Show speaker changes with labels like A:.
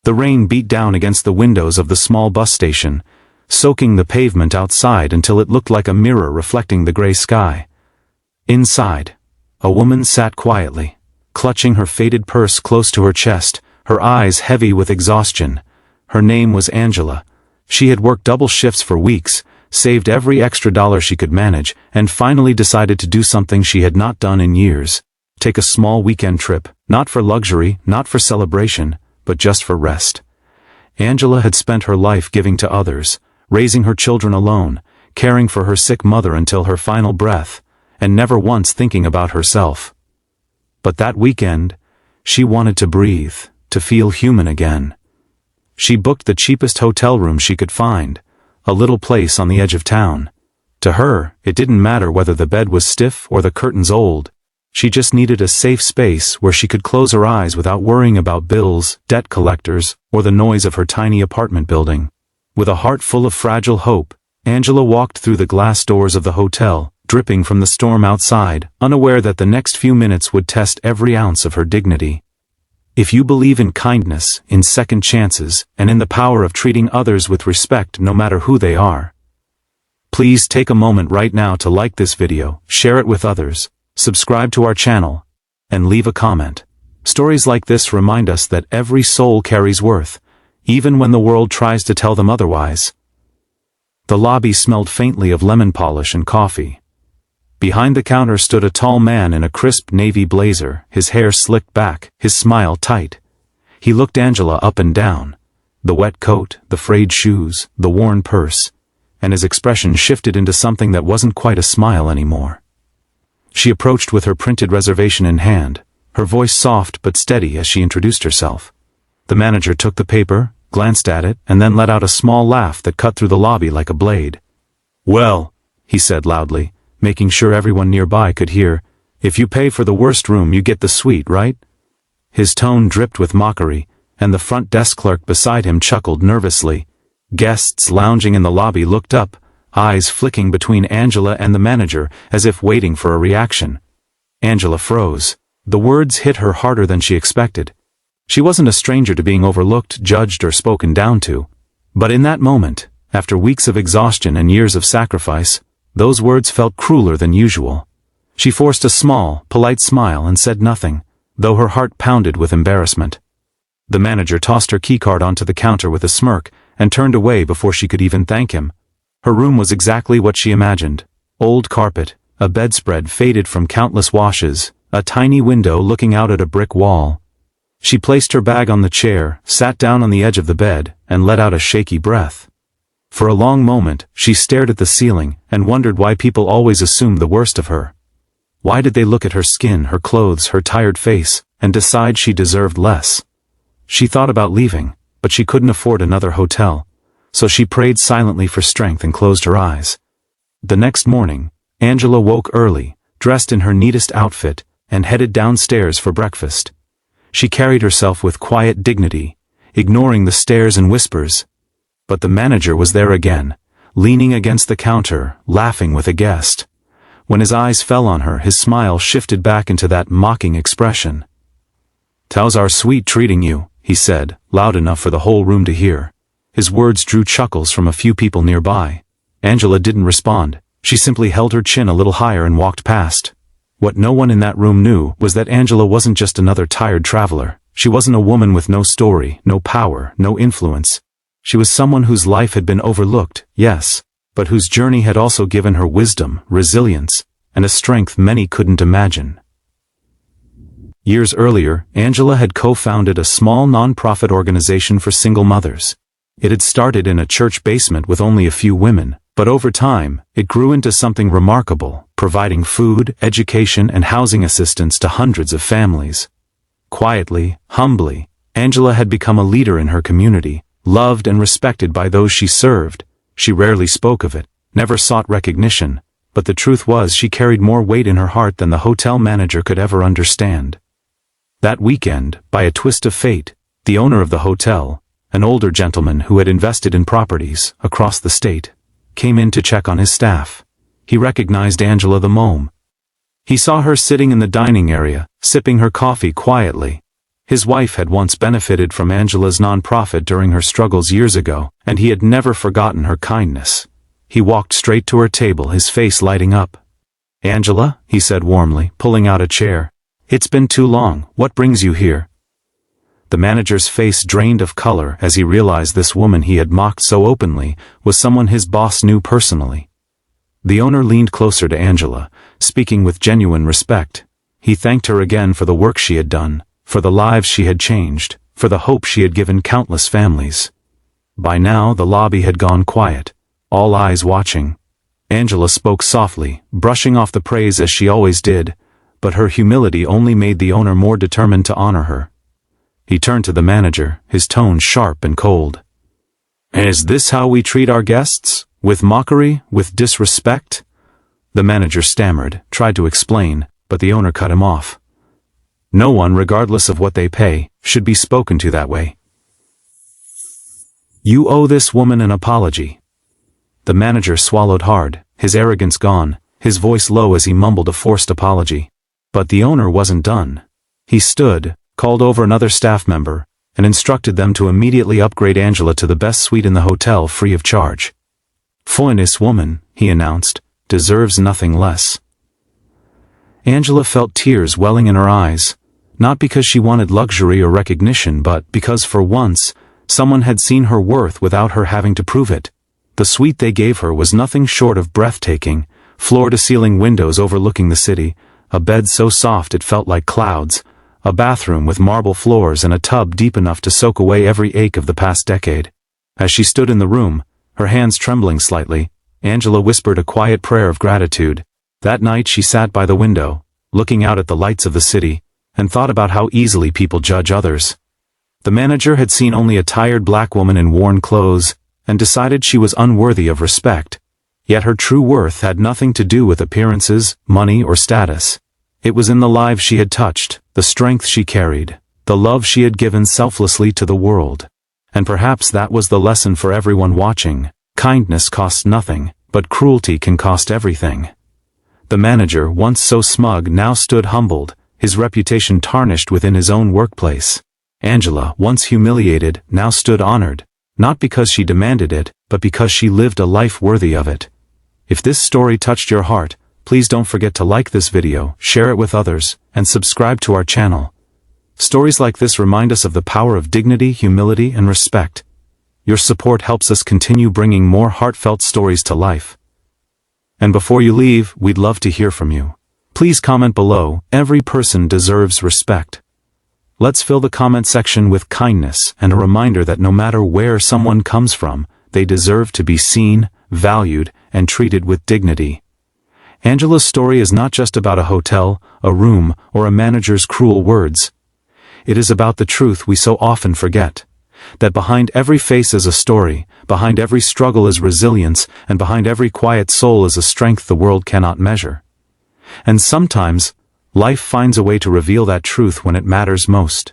A: The rain beat down against the windows of the small bus station, soaking the pavement outside until it looked like a mirror reflecting the gray sky. Inside, a woman sat quietly, clutching her faded purse close to her chest, her eyes heavy with exhaustion. Her name was Angela. She had worked double shifts for weeks, saved every extra dollar she could manage, and finally decided to do something she had not done in years. Take a small weekend trip, not for luxury, not for celebration, but just for rest. Angela had spent her life giving to others, raising her children alone, caring for her sick mother until her final breath, and never once thinking about herself. But that weekend, she wanted to breathe, to feel human again. She booked the cheapest hotel room she could find, a little place on the edge of town. To her, it didn't matter whether the bed was stiff or the curtains old. She just needed a safe space where she could close her eyes without worrying about bills, debt collectors, or the noise of her tiny apartment building. With a heart full of fragile hope, Angela walked through the glass doors of the hotel, dripping from the storm outside, unaware that the next few minutes would test every ounce of her dignity. If you believe in kindness, in second chances, and in the power of treating others with respect no matter who they are, please take a moment right now to like this video, share it with others, subscribe to our channel, and leave a comment. Stories like this remind us that every soul carries worth, even when the world tries to tell them otherwise. The lobby smelled faintly of lemon polish and coffee. Behind the counter stood a tall man in a crisp navy blazer, his hair slicked back, his smile tight. He looked Angela up and down. The wet coat, the frayed shoes, the worn purse, and his expression shifted into something that wasn't quite a smile anymore. She approached with her printed reservation in hand, her voice soft but steady as she introduced herself. The manager took the paper, glanced at it, and then let out a small laugh that cut through the lobby like a blade. "Well," he said loudly, making sure everyone nearby could hear, "if you pay for the worst room you get the suite, right?" His tone dripped with mockery, and the front desk clerk beside him chuckled nervously. Guests lounging in the lobby looked up, eyes flicking between Angela and the manager as if waiting for a reaction. Angela froze. The words hit her harder than she expected. She wasn't a stranger to being overlooked, judged, or spoken down to. But in that moment, after weeks of exhaustion and years of sacrifice, those words felt crueler than usual. She forced a small, polite smile and said nothing, though her heart pounded with embarrassment. The manager tossed her keycard onto the counter with a smirk and turned away before she could even thank him. Her room was exactly what she imagined. Old carpet, a bedspread faded from countless washes, a tiny window looking out at a brick wall. She placed her bag on the chair, sat down on the edge of the bed, and let out a shaky breath. For a long moment, she stared at the ceiling and wondered why people always assumed the worst of her. Why did they look at her skin, her clothes, her tired face, and decide she deserved less? She thought about leaving, but she couldn't afford another hotel, so she prayed silently for strength and closed her eyes. The next morning, Angela woke early, dressed in her neatest outfit, and headed downstairs for breakfast. She carried herself with quiet dignity, ignoring the stares and whispers. But the manager was there again, leaning against the counter, laughing with a guest. When his eyes fell on her, his smile shifted back into that mocking expression. "How's our suite treating you?" he said, loud enough for the whole room to hear. His words drew chuckles from a few people nearby. Angela didn't respond. She simply held her chin a little higher and walked past. What no one in that room knew was that Angela wasn't just another tired traveler. She wasn't a woman with no story, no power, no influence. She was someone whose life had been overlooked, yes, but whose journey had also given her wisdom, resilience, and a strength many couldn't imagine. Years earlier, Angela had co-founded a small non-profit organization for single mothers. It had started in a church basement with only a few women, but over time, it grew into something remarkable, providing food, education, and housing assistance to hundreds of families. Quietly, humbly, Angela had become a leader in her community, loved and respected by those she served. She rarely spoke of it, never sought recognition, but the truth was she carried more weight in her heart than the hotel manager could ever understand. That weekend, by a twist of fate, the owner of the hotel, an older gentleman who had invested in properties across the state, came in to check on his staff. He recognized Angela the moment. He saw her sitting in the dining area, sipping her coffee quietly. His wife had once benefited from Angela's nonprofit during her struggles years ago, and he had never forgotten her kindness. He walked straight to her table, his face lighting up. "Angela," he said warmly, pulling out a chair. "It's been too long. What brings you here?" The manager's face drained of color as he realized this woman he had mocked so openly was someone his boss knew personally. The owner leaned closer to Angela, speaking with genuine respect. He thanked her again for the work she had done, for the lives she had changed, for the hope she had given countless families. By now the lobby had gone quiet, all eyes watching. Angela spoke softly, brushing off the praise as she always did, but her humility only made the owner more determined to honor her. He turned to the manager, his tone sharp and cold. "Is this how we treat our guests? With mockery? With disrespect?" The manager stammered, tried to explain, but the owner cut him off. "No one, regardless of what they pay, should be spoken to that way. You owe this woman an apology." The manager swallowed hard, his arrogance gone, his voice low as he mumbled a forced apology. But the owner wasn't done. He stood, called over another staff member, and instructed them to immediately upgrade Angela to the best suite in the hotel free of charge. "This woman," he announced, "deserves nothing less." Angela felt tears welling in her eyes, not because she wanted luxury or recognition but because for once, someone had seen her worth without her having to prove it. The suite they gave her was nothing short of breathtaking, floor-to-ceiling windows overlooking the city, a bed so soft it felt like clouds, a bathroom with marble floors and a tub deep enough to soak away every ache of the past decade. As she stood in the room, her hands trembling slightly, Angela whispered a quiet prayer of gratitude. That night she sat by the window, looking out at the lights of the city, and thought about how easily people judge others. The manager had seen only a tired black woman in worn clothes, and decided she was unworthy of respect. Yet her true worth had nothing to do with appearances, money, or status. It was in the lives she had touched, the strength she carried, the love she had given selflessly to the world. And perhaps that was the lesson for everyone watching. Kindness costs nothing, but cruelty can cost everything. The manager, once so smug, now stood humbled, his reputation tarnished within his own workplace. Angela, once humiliated, now stood honored, not because she demanded it, but because she lived a life worthy of it. If this story touched your heart, please don't forget to like this video, share it with others, and subscribe to our channel. Stories like this remind us of the power of dignity, humility, and respect. Your support helps us continue bringing more heartfelt stories to life. And before you leave, we'd love to hear from you. Please comment below. Every person deserves respect. Let's fill the comment section with kindness and a reminder that no matter where someone comes from, they deserve to be seen, valued, and treated with dignity. Angela's story is not just about a hotel, a room, or a manager's cruel words. It is about the truth we so often forget. That behind every face is a story, behind every struggle is resilience, and behind every quiet soul is a strength the world cannot measure. And sometimes, life finds a way to reveal that truth when it matters most.